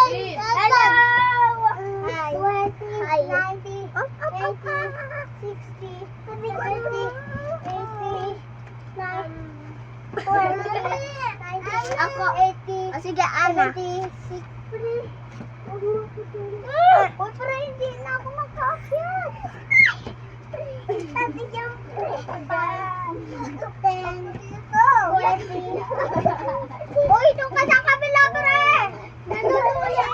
Hello! Hi. 90, 80, 60, 70, 80, 90, ako 80. O sige, Ana. 70, 60. Uy, pero hindi na ako magkakit. Sabi niya, 10, 20. Uy, doon ka sa kabila, pre. Nandun mo yan.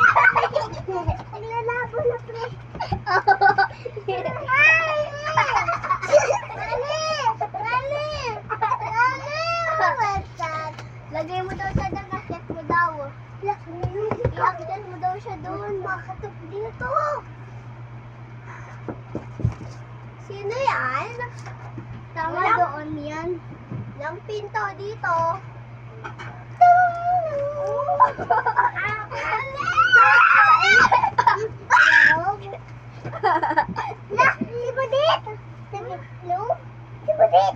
Naglalabo na, pre. Lagay mo daw sa jacket mo daw. I-access mo daw siya doon. Makatok dito. Sino yan? Tama doon yan. Yung pinto dito. Si Budit! Hello? Si Budit!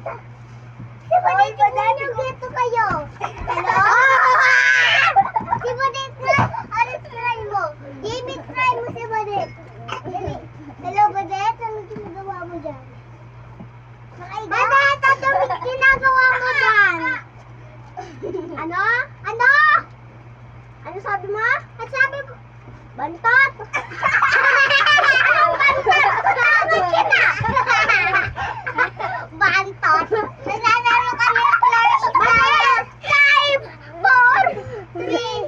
Si Budit, tingnan yung dito kayo. Hello? Si Budit na! Ano try mo? David, try mo si Budit. Hello, Budit? Ano ginagawa mo dyan? Budit! Ano ginagawa mo dyan? Ano? Ano? Ano sabi mo? Ano sabi mo? Bantot! Bantot! Naglalaro kami ng flowers. 5, 4, 3.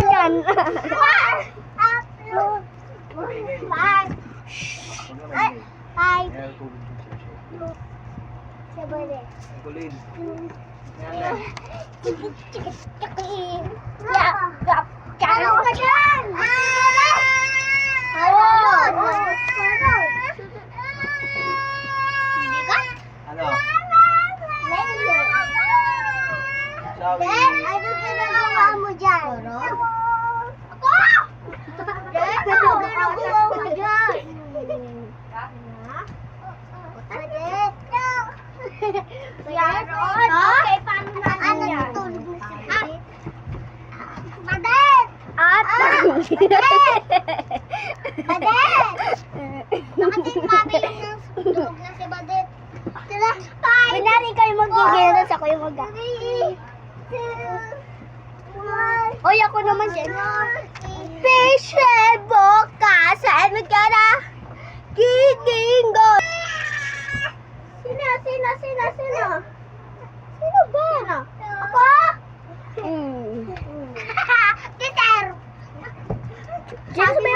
Yan. 5. Ano ka dyan? Hindi ka? Ano? Dad, ano ginagawa mo dyan? Ako! Dad, ano ginagawa mo dyan? Dad! Yan? Okay, paano natin yan? Ano tulog mo si Budit? Budit! Budit! Budit! Bakit yung mami yung tulog na si Budit? Tara, bye! Kunyari kayo magigil, tapos ako yung mag- 3, 2, 1. Oy, ako naman siya. Fisher bukas, saan mo ka na? Gigingo! Sino? Sino ba? Ako? Mm. Teacher! Just Sabi mo,